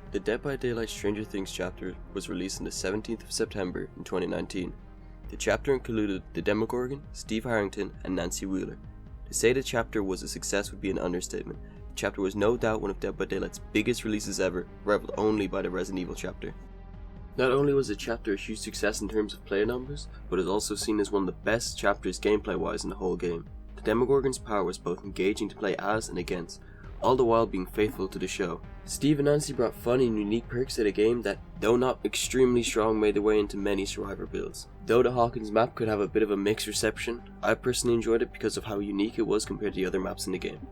The Dead by Daylight Stranger Things chapter was released on the 17th of September in 2019. The chapter included the Demogorgon, Steve Harrington, and Nancy Wheeler. To say the chapter was a success would be an understatement. The chapter was no doubt one of Dead by Daylight's biggest releases ever, rivaled only by the Resident Evil chapter. Not only was the chapter a huge success in terms of player numbers, but is also seen as one of the best chapters gameplay-wise in the whole game. The Demogorgon's power was both engaging to play as and against, all the while being faithful to the show. Steve and Nancy brought fun and unique perks to the game that, though not extremely strong, made their way into many survivor builds. Though the Hawkins map could have a bit of a mixed reception, I personally enjoyed it because of how unique it was compared to the other maps in the game.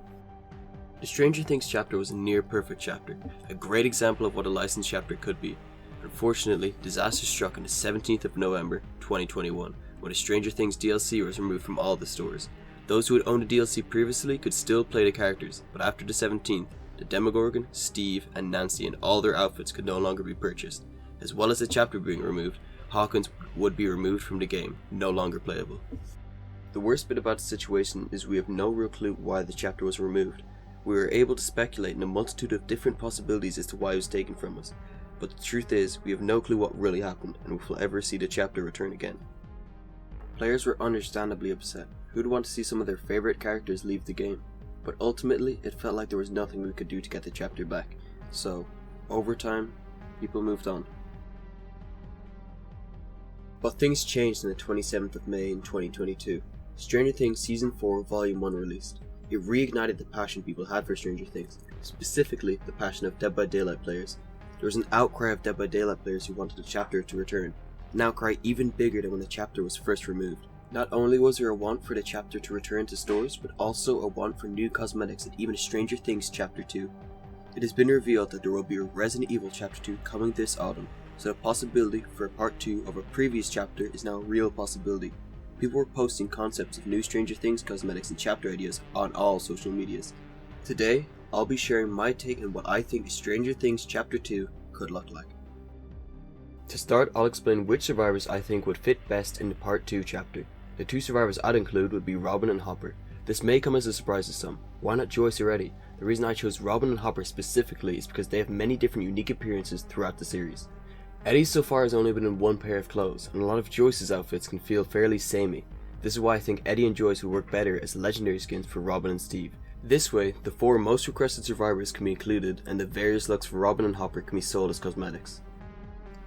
The Stranger Things chapter was a near perfect chapter, a great example of what a licensed chapter could be. Unfortunately, disaster struck on the 17th of November 2021, when the Stranger Things DLC was removed from all the stores. Those who had owned the DLC previously could still play the characters, but after the 17th, the Demogorgon, Steve, and Nancy and all their outfits could no longer be purchased. As well as the chapter being removed, Hawkins would be removed from the game, no longer playable. The worst bit about the situation is we have no real clue why the chapter was removed. We were able to speculate in a multitude of different possibilities as to why it was taken from us, but the truth is, we have no clue what really happened and if we'll ever see the chapter return again. Players were understandably upset. Who'd want to see some of their favourite characters leave the game? But ultimately, it felt like there was nothing we could do to get the chapter back. So, over time, people moved on. But things changed on the 27th of May in 2022. Stranger Things Season 4 Volume 1 released. It reignited the passion people had for Stranger Things, specifically the passion of Dead by Daylight players. There was an outcry of Dead by Daylight players who wanted the chapter to return, an outcry even bigger than when the chapter was first removed. Not only was there a want for the chapter to return to stores, but also a want for new cosmetics and even Stranger Things Chapter 2. It has been revealed that there will be a Resident Evil Chapter 2 coming this autumn, so the possibility for a part 2 of a previous chapter is now a real possibility. People were posting concepts of new Stranger Things cosmetics and chapter ideas on all social medias. Today, I'll be sharing my take on what I think Stranger Things Chapter 2 could look like. To start, I'll explain which survivors I think would fit best in the Part 2 chapter. The two survivors I'd include would be Robin and Hopper. This may come as a surprise to some. Why not Joyce or Eddie? The reason I chose Robin and Hopper specifically is because they have many different unique appearances throughout the series. Eddie so far has only been in one pair of clothes, and a lot of Joyce's outfits can feel fairly samey. This is why I think Eddie and Joyce would work better as legendary skins for Robin and Steve. This way, the 4 most requested survivors can be included, and the various looks for Robin and Hopper can be sold as cosmetics.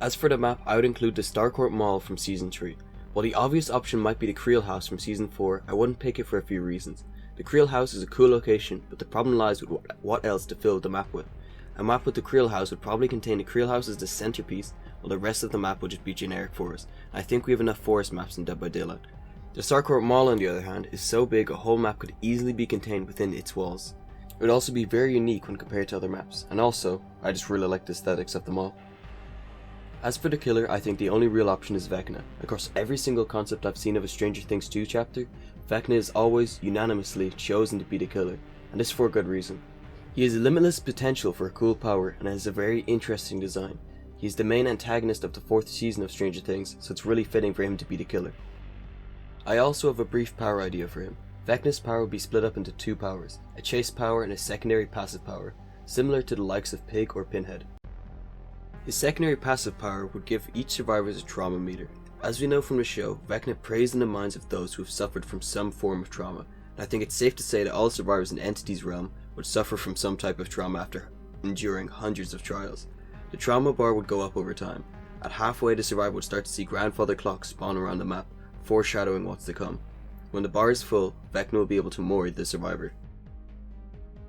As for the map, I would include the Starcourt Mall from Season 3. While the obvious option might be the Creel House from Season 4, I wouldn't pick it for a few reasons. The Creel House is a cool location, but the problem lies with what else to fill the map with. A map with the Creel House would probably contain the Creel House as the centerpiece, while the rest of the map would just be generic forest. I think we have enough forest maps in Dead by Daylight. The Starcourt Mall, on the other hand, is so big a whole map could easily be contained within its walls. It would also be very unique when compared to other maps, and also, I just really like the aesthetics of the mall. As for the killer, I think the only real option is Vecna. Across every single concept I've seen of a Stranger Things 2 chapter, Vecna is always unanimously chosen to be the killer, and this for a good reason. He has limitless potential for a cool power and has a very interesting design. He is the main antagonist of the 4th season of Stranger Things, so it's really fitting for him to be the killer. I also have a brief power idea for him. Vecna's power would be split up into 2 powers, a chase power and a secondary passive power, similar to the likes of Pig or Pinhead. His secondary passive power would give each survivor a trauma meter. As we know from the show, Vecna preys in the minds of those who have suffered from some form of trauma, and I think it's safe to say that all survivors in Entity's realm would suffer from some type of trauma after enduring hundreds of trials. The trauma bar would go up over time. At halfway, the survivor would start to see grandfather clocks spawn around the map, foreshadowing what's to come. When the bar is full, Vecna will be able to moor the survivor.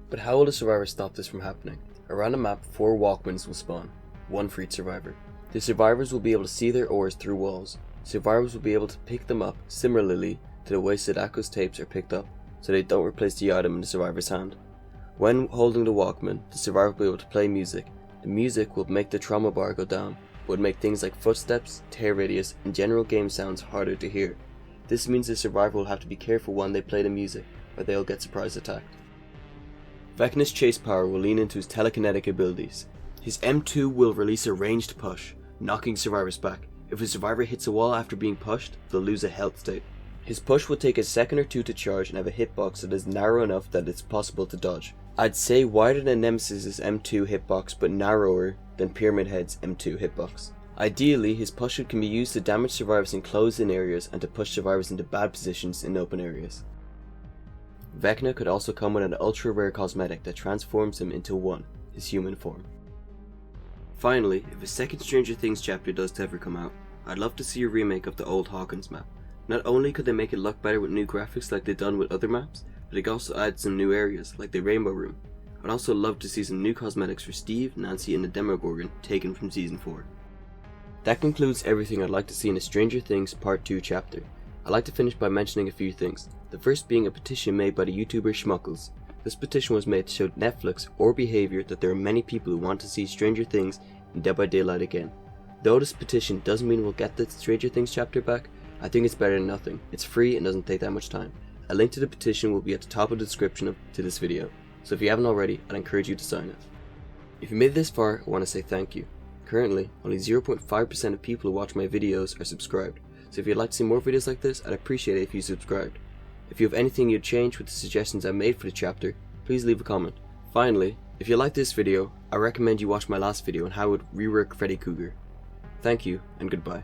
But how will the survivor stop this from happening? Around the map, 4 Walkmans will spawn, 1 for each survivor. The survivors will be able to see their ores through walls. Survivors will be able to pick them up, similarly to the way Sadako's tapes are picked up, so they don't replace the item in the survivor's hand. When holding the Walkman, the survivor will be able to play music. The music will make the trauma bar go down, but would make things like footsteps, tear radius, and general game sounds harder to hear. This means the survivor will have to be careful when they play the music, or they'll get surprise attacked. Vecna's chase power will lean into his telekinetic abilities. His M2 will release a ranged push, knocking survivors back. If a survivor hits a wall after being pushed, they'll lose a health state. His push will take a second or 2 to charge and have a hitbox that is narrow enough that it's possible to dodge. I'd say wider than Nemesis's M2 hitbox but narrower than Pyramid Head's M2 hitbox. Ideally, his push can be used to damage survivors in closed-in areas and to push survivors into bad positions in open areas. Vecna could also come with an ultra-rare cosmetic that transforms him into one, his human form. Finally, if a second Stranger Things chapter does ever come out, I'd love to see a remake of the old Hawkins map. Not only could they make it look better with new graphics like they've done with other maps, but they could also add some new areas, like the Rainbow Room. I'd also love to see some new cosmetics for Steve, Nancy, and the Demogorgon taken from Season 4. That concludes everything I'd like to see in a Stranger Things Part 2 chapter. I'd like to finish by mentioning a few things, the first being a petition made by the YouTuber Schmuckles. This petition was made to show Netflix or behavior that there are many people who want to see Stranger Things in Dead by Daylight again. Though this petition doesn't mean we'll get the Stranger Things chapter back, I think it's better than nothing. It's free and doesn't take that much time. A link to the petition will be at the top of the description to this video, so if you haven't already, I'd encourage you to sign it. If you made it this far, I want to say thank you. Currently, only 0.5% of people who watch my videos are subscribed, so if you'd like to see more videos like this, I'd appreciate it if you subscribed. If you have anything you'd change with the suggestions I made for the chapter, please leave a comment. Finally, if you like this video, I recommend you watch my last video on how I would rework Freddy Krueger. Thank you, and goodbye.